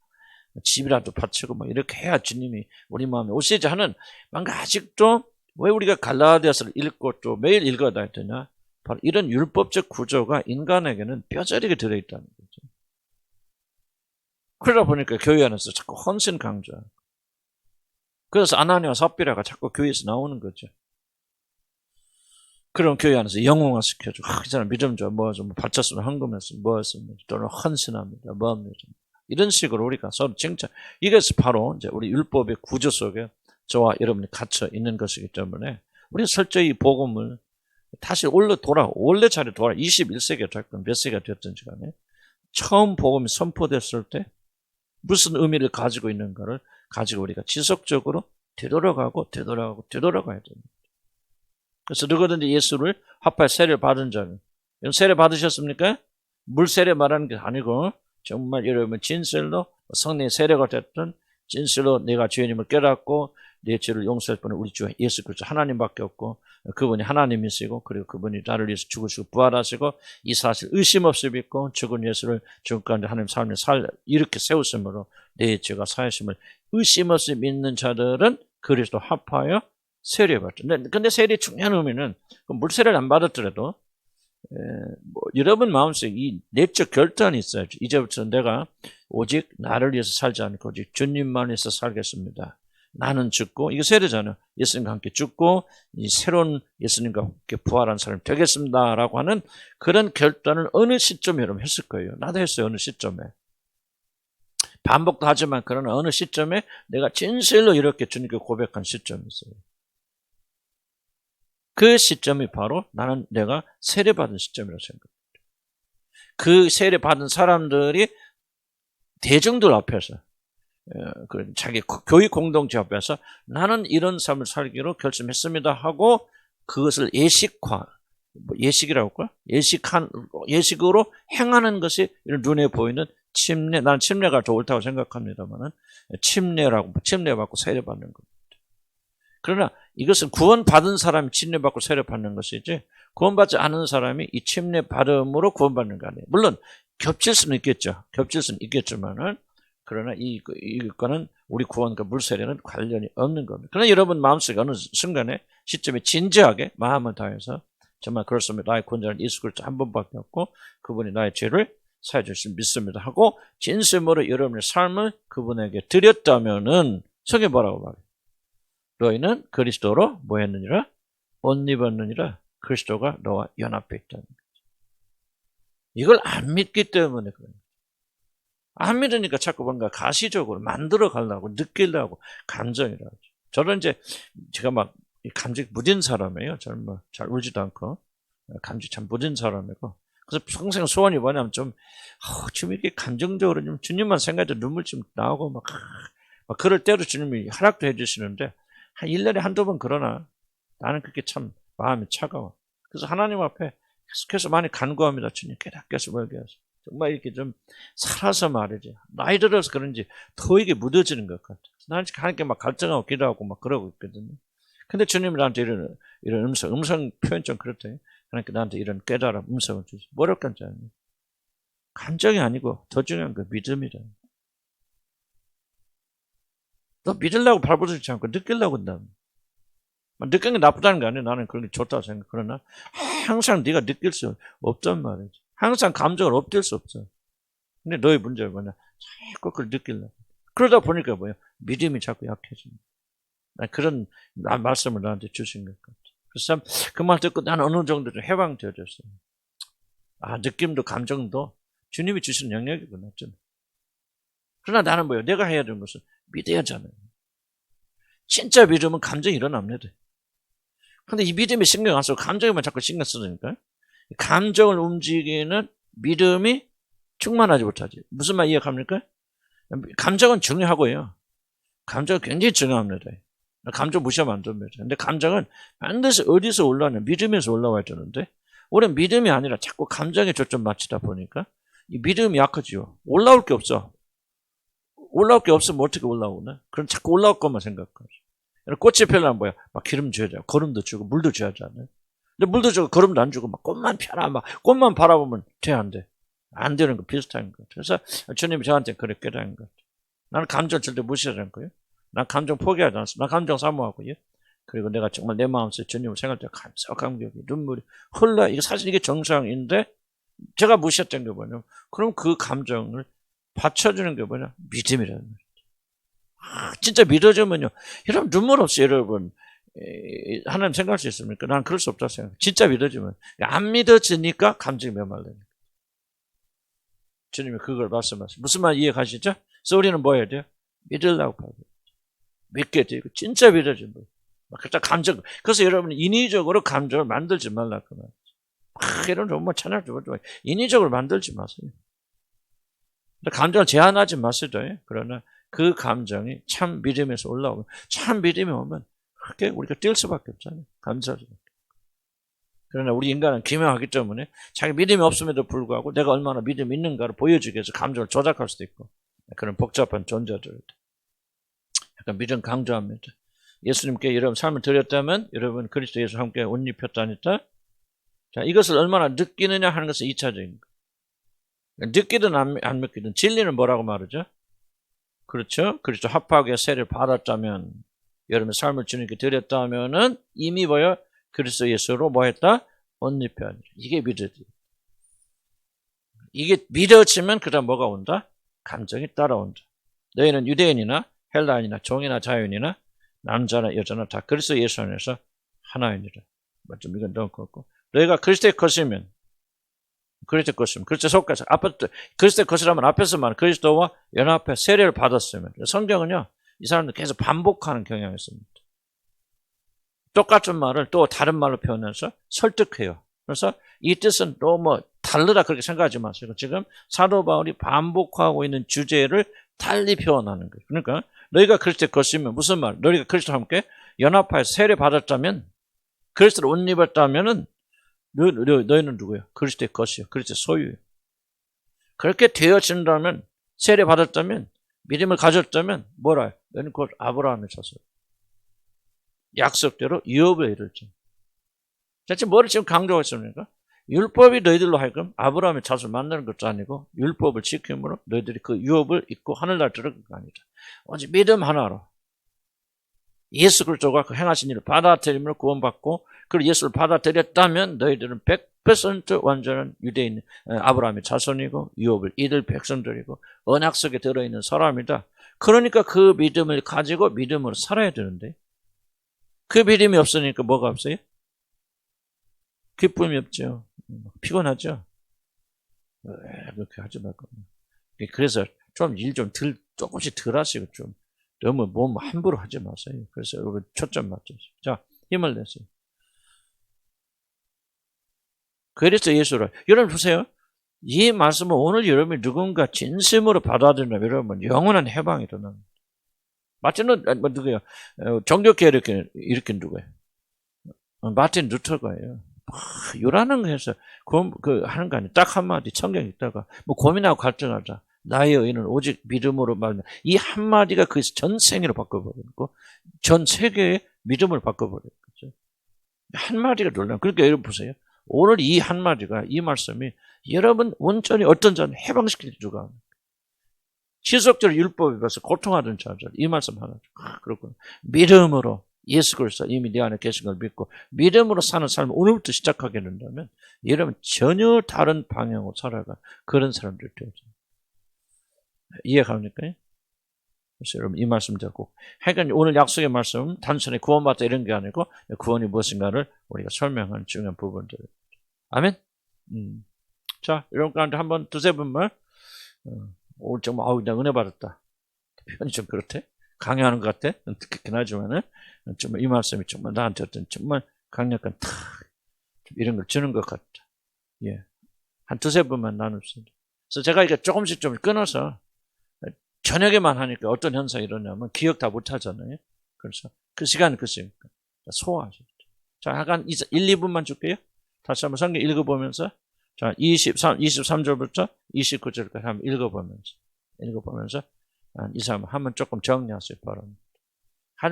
집이라도 바치고 막 이렇게 해야 주님이 우리 마음에 오시지 하는 뭔가 아직도 왜 우리가 갈라디아서를 읽고 또 매일 읽어야 되냐? 바로 이런 율법적 구조가 인간에게는 뼈저리게 들어있다는 거죠. 그러다 보니까 교회 안에서 자꾸 헌신 강조하고 그래서 아나니와 삽비라가 자꾸 교회에서 나오는 거죠. 그럼 교회 안에서 영웅화 시켜줘. 이 사람 믿음 좋아. 뭐 좀 바쳤으면 헌금했으면 뭐 했으면 또는 헌신합니다. 뭐 합니다. 이런 식으로 우리가 서로 칭찬. 이것이 바로 이제 우리 율법의 구조 속에 저와 여러분이 갇혀 있는 것이기 때문에 우리가 철저히 복음을 다시 원래 차례 돌아 21세기가 됐건 몇 세기가 됐든지 간에 처음 복음이 선포됐을 때 무슨 의미를 가지고 있는가를 가지고 우리가 지속적으로 되돌아가야 됩니다. 그래서 누구든지 예수를 합하여 세례를 받은 자는 세례 받으셨습니까? 물 세례 말하는 게 아니고 정말 여러분 진실로 성령의 세례가 됐든 진실로 내가 죄인임을 깨닫고 내 죄를 용서할 분은 우리 주 예수 그리스도 하나님밖에 없고 그분이 하나님이시고 그리고 그분이 나를 위해서 죽으시고 부활하시고 이 사실 의심 없이 믿고 죽은 예수를 죽은 가운데 하나님 삶에 이렇게 세우심으로 내 죄가 사하심을 의심 없이 믿는 자들은 그리스도 합하여 세례받죠. 근데 세례의 중요한 의미는 물세례를 안 받았더라도 여러분 마음속에 이 내적 결단이 있어야죠. 이제부터 내가 오직 나를 위해서 살지 않고 오직 주님만 위해서 살겠습니다. 나는 죽고 이거 세례잖아요. 예수님과 함께 죽고 이 새로운 예수님과 함께 부활한 사람이 되겠습니다라고 하는 그런 결단을 어느 시점에 여러분 했을 거예요. 나도 했어요. 어느 시점에. 반복도 하지만 그러나 어느 시점에 내가 진실로 이렇게 주님께 고백한 시점이 있어요. 그 시점이 바로 내가 세례받은 시점이라고 생각합니다. 그 세례받은 사람들이 대중들 앞에서 자기 교회 공동체 앞에서 나는 이런 삶을 살기로 결심했습니다 하고 그것을 예식이라고 할까요? 예식으로 행하는 것이 눈에 보이는 침례, 난 침례가 더 옳다고 생각합니다만은 침례받고 세례받는 겁니다. 그러나 이것은 구원받은 사람이 침례받고 세례받는 것이지 구원받지 않은 사람이 이 침례받음으로 구원받는 거 아니에요. 물론 겹칠 수는 있겠지만은 그러나 이거는 우리 구원과 물세례는 관련이 없는 겁니다. 그러나 여러분 마음속에 어느 순간에 시점에 진지하게 마음을 다해서 정말 그렇습니다. 나의 구원자는 예수 그리스도 한 번밖에 없고 그분이 나의 죄를 사해 주실 믿습니다 하고 진심으로 여러분의 삶을 그분에게 드렸다면은 성경이 뭐라고 말해요? 너희는 그리스도로 뭐 했느니라? 옷 입었느니라. 그리스도가 너와 연합해 있다는 거죠. 이걸 안 믿기 때문에 그래요. 안 믿으니까 자꾸 뭔가 가시적으로 만들어 가려고 느끼려고 감정이라고 하죠. 저는 제가 막 감정이 무딘 사람이에요. 저는 뭐 잘 울지도 않고 감정이 참 무딘 사람이고 그래서 평생 소원이 뭐냐면 좀 이렇게 감정적으로 좀 주님만 생각해도 눈물 좀 나오고 막 그럴 때로 주님이 허락도 해주시는데 한 1년에 한두 번 그러나 나는 그게 참 마음이 차가워. 그래서 하나님 앞에 계속해서 많이 간구합니다. 주님 깨닫게 멀게 하소서. 정말 이렇게 좀 살아서 말이지. 나이 들어서 그런지 더 이게 묻어지는 것 같아. 나는 하나님께 막 갈등하고 기도하고 막 그러고 있거든요. 근데 주님이 나한테 이런 음성 표현 좀 그렇대요. 하나님께 나한테 이런 깨달음, 음성을 주시. 뭐랄 건지 아니에요. 감정이 아니고 더 중요한 건 믿음이라. 너 믿으려고 발버둥치지 않고 느끼려고 한다. 느끼는 게 나쁘다는 거 아니에요. 나는 그런 게 좋다고 생각해. 그러나 항상 네가 느낄 수 없단 말이지. 항상 감정을 엎질 수 없어. 근데 너의 문제가 뭐냐? 자꾸 그걸 느끼려고. 그러다 보니까 뭐야? 믿음이 자꾸 약해집니다. 그런 말씀을 나한테 주신 것 같아. 그래서 그 말 듣고 나는 어느 정도 좀 해방되어졌어요. 느낌도 감정도 주님이 주신 영역이구나. 좀. 그러나 나는 뭐예요? 내가 해야 되는 것은 믿어야잖아요. 진짜 믿음은 감정이 일어납니다. 근데 이 믿음이 신경 안 쓰고 감정에만 자꾸 신경 쓰니까 감정을 움직이는 믿음이 충만하지 못하지. 무슨 말 이해합니까? 감정은 중요하고요. 감정은 굉장히 중요합니다. 감정 무시하면 안 됩니다. 근데 감정은 반드시 어디서 올라오냐? 믿음에서 올라와야 되는데 우리는 믿음이 아니라 자꾸 감정에 초점 맞추다 보니까 이 믿음이 약하지요. 올라올 게 없어. 올라올 게 없으면 어떻게 올라오나? 그럼 자꾸 올라올 것만 생각하죠. 꽃이 피려면 뭐야? 막 기름 줘야죠. 거름도 주고 물도 줘야잖아요. 근데 물도 주고 거름도 안 주고 막 꽃만 펴라 막 꽃만 바라보면 돼 안 돼? 안 되는 거 비슷한 것 같아요. 그래서 주님이 저한테 그렇게 깨달은 것 같아요. 나는 감정 절대 무시하지 않고요. 난 감정 포기하지 않았어. 난 감정 사모하고요. 그리고 내가 정말 내 마음속에 주님을 생각할 때 감격이 눈물이 흘러. 이게 사실 이게 정상인데 제가 무시했던 게 뭐냐면 그럼 그 감정을 받쳐주는 게 뭐냐? 믿음이라는 거예요. 진짜 믿어주면요. 여러분 눈물 없이 여러분 하나님 생각할 수 있습니까? 난 그럴 수 없다고 생각해요. 진짜 믿어주면. 안 믿어지니까 감정이 메말라요. 주님이 그걸 말씀하세요. 무슨 말 이해 가시죠? 그래서 우리는 뭐 해야 돼요? 믿으려고 봐야 돼요. 믿게 되고 진짜 믿어주는 거예요. 감정. 그래서 여러분 인위적으로 감정을 만들지 말라 그 말이죠. 이런 정말 찬양 좀 인위적으로 만들지 마세요. 감정을 제한하지 마세요. 그러나 그 감정이 참 믿음에서 올라오면 참 믿음이 오면 그렇게 우리가 뛸 수밖에 없잖아요. 감사하죠. 그러나 우리 인간은 기묘하기 때문에 자기 믿음이 없음에도 불구하고 내가 얼마나 믿음이 있는가를 보여주기 위해서 감정을 조작할 수도 있고 그런 복잡한 존재들. 약간 믿음 강조합니다. 예수님께 여러분 삶을 드렸다면 여러분 그리스도 예수와 함께 옷 입혔다니까. 자, 이것을 얼마나 느끼느냐 하는 것은 2차적인 거. 느끼든 안 느끼든 진리는 뭐라고 말하죠? 그렇죠? 그리스도 합하게 세례를 받았다면 여러분의 삶을 주님께 드렸다면은 이미 뭐요? 그리스도 예수로 뭐 했다? 옷 입혀야 한다. 이게 믿어지. 이게 믿어지면 그다음 뭐가 온다? 감정이 따라온다. 너희는 유대인이나 헬라인이나 종이나 자유인이나 남자나 여자나 다 그리스도 예수 안에서 하나이니라. 좀 이건 너무 그렇고. 너희가 그리스도의 것이면 그리스도 속해서 그리스도의 것이라면 앞에서 말 그리스도와 연합해 세례를 받았으면 성경은요 이 사람들 계속 반복하는 경향이 있습니다. 똑같은 말을 또 다른 말로 표현해서 설득해요. 그래서 이 뜻은 또 뭐 다르다 그렇게 생각하지 마세요. 지금 사도 바울이 반복하고 있는 주제를 달리 표현하는 거예요. 그러니까 너희가 그리스도의 것이면 무슨 말? 너희가 그리스도와 함께 연합하여 세례 받았다면 그리스도를 옷 입었다면은 너희는 누구예요? 그리스도의 것이요. 그리스도의 소유예요. 그렇게 되어진다면 세례 받았다면 믿음을 가졌다면 뭐라 해요? 너희는 곧 아브라함의 자손. 약속대로 유업에 이르지. 대체 뭐를 지금 강조하고 있습니까? 율법이 너희들로 하여금 아브라함의 자손을 만드는 것도 아니고 율법을 지킴으로 너희들이 그 유업을 잊고 하늘나라 들어간 거 아니다. 오직 믿음 하나로 예수 그리스도가 그 행하신 일을 받아들임으로 구원받고 그리고 예수를 받아들였다면 너희들은 100% 완전한 유대인 아브라함의 자손이고 유업을 이들 백성들이고 언약 속에 들어있는 사람이다. 그러니까 그 믿음을 가지고 믿음으로 살아야 되는데 그 믿음이 없으니까 뭐가 없어요? 기쁨이 없죠. 피곤하죠. 그렇게 하지 말고. 그래서 좀 일 좀 조금씩 덜 하시고 좀 너무 몸 함부로 하지 마세요. 그래서 여러분 초점 맞춰서 자 힘을 내세요. 그리스도 예수를 여러분 보세요. 이 말씀은 오늘 여러분이 누군가 진심으로 받아들이면 여러분 영원한 해방이 일어납니다. 마틴은 누구예요? 종교계 일으킨 누구예요? 마틴 루터가예요. 요라는 거 해서 하는 거 아니에요. 딱 한마디 성경 읽다가 뭐 고민하고 갈등하자. 나의 의는 오직 믿음으로 말면 이 한마디가 그 전 생애를 바꿔버리고 전 세계의 믿음을 바꿔버렸죠. 한마디가 놀라운. 그러니까 여러분 보세요. 오늘 이 한마디가 이 말씀이 여러분 온전히 어떤 자는 해방시킬 줄가 지속적으로 율법에 가서 고통하던 자들 이 말씀 하나 그렇구나. 믿음으로 예수 그리스도 이미 내 안에 계신 걸 믿고 믿음으로 사는 삶을 오늘부터 시작하게 된다면 여러분 전혀 다른 방향으로 살아가 그런 사람들 되죠. 이해갑니까? 그래서 여러분 이 말씀 듣고 하여간 오늘 약속의 말씀 단순히 구원받다 이런 게 아니고 구원이 무엇인가를 우리가 설명하는 중요한 부분들. 아멘. 자 여러분 가운데 한번 두세 분만 오늘 정말 나 은혜 받았다. 표현이 좀 그렇대. 강요하는 것 같아. 그렇긴 하지만은 정말 이 말씀이 정말 나한테 어떤 정말 강력한 이런 걸 주는 것 같다. 예, 한 두세 번만 나눕시다. 그래서 제가 이게 조금씩 좀 끊어서 저녁에만 하니까 어떤 현상이 일어나면 기억 다 못하잖아요. 그래서 그 시간은 글쎄니까 소화하시죠. 자, 약간 1, 2분만 줄게요. 다시 한번 성경 읽어보면서 자 23절부터 29절까지 한번 읽어보면서 한 2, 3분 한번 조금 정리하세요. 바랍니다.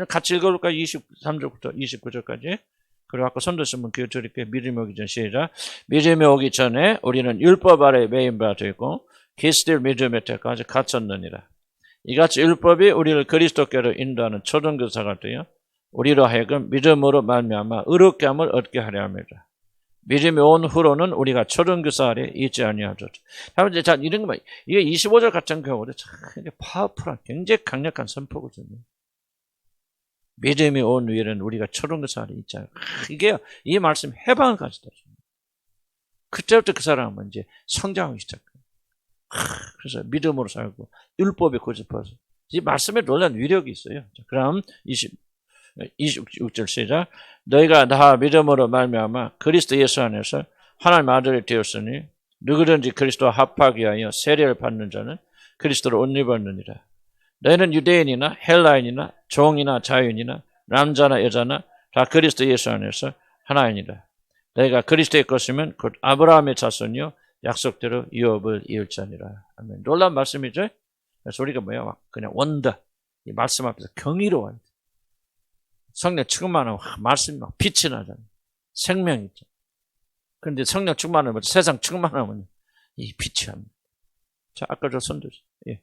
같이 읽어볼까요? 23절부터 29절까지. 그리고 아까 손 드신 분 기회 드릴게요. 믿음이 오기 전 시작. 믿음이 오기 전에 우리는 율법 아래 매인 바 되고 그리스도를 믿음의 때까지 갇혔느니라. 이같이 율법이 우리를 그리스도께로 인도하는 초등교사가 되어 우리로 하여금 믿음으로 말미암아 의롭게 함을 얻게 하려 합니다. 믿음이 온 후로는 우리가 초등교사 아래 있지 아니하죠. 자, 이런 거 이게 25절 같은 경우도 참 파워풀한 굉장히 강력한 선포거든요. 믿음이 온 후에는 우리가 초등교사 아래 있지 않아요. 이게 이 말씀 해방을 가지다. 그때부터 그 사람은 이제 성장하기 시작해요. 그래서 믿음으로 살고 율법에 고집해서 이 말씀에 놀라운 위력이 있어요. 자, 그럼 26절 시작. 너희가 다 믿음으로 말미암아 그리스도 예수 안에서 하나님 아들이 되었으니 누구든지 그리스도와 합하게 하여 세례를 받는 자는 그리스도를 옷 입었느니라. 너희는 유대인이나 헬라인이나 종이나 자유인이나 남자나 여자나 다 그리스도 예수 안에서 하나이니라. 너희가 그리스도의 것이면 곧 아브라함의 자손이요 약속대로 유업을 이을 자니라. 아멘. 놀라운 말씀이죠. 그래서 우리가 뭐야? 막 그냥 원더. 이 말씀 앞에서 경이로워야 돼. 성령 충만하면 말씀이 막 빛이 나잖아. 생명이 있죠. 그런데 성령 충만하면 세상 충만하면 이 빛이 안 나. 자, 아까 저 손 드세요. 예.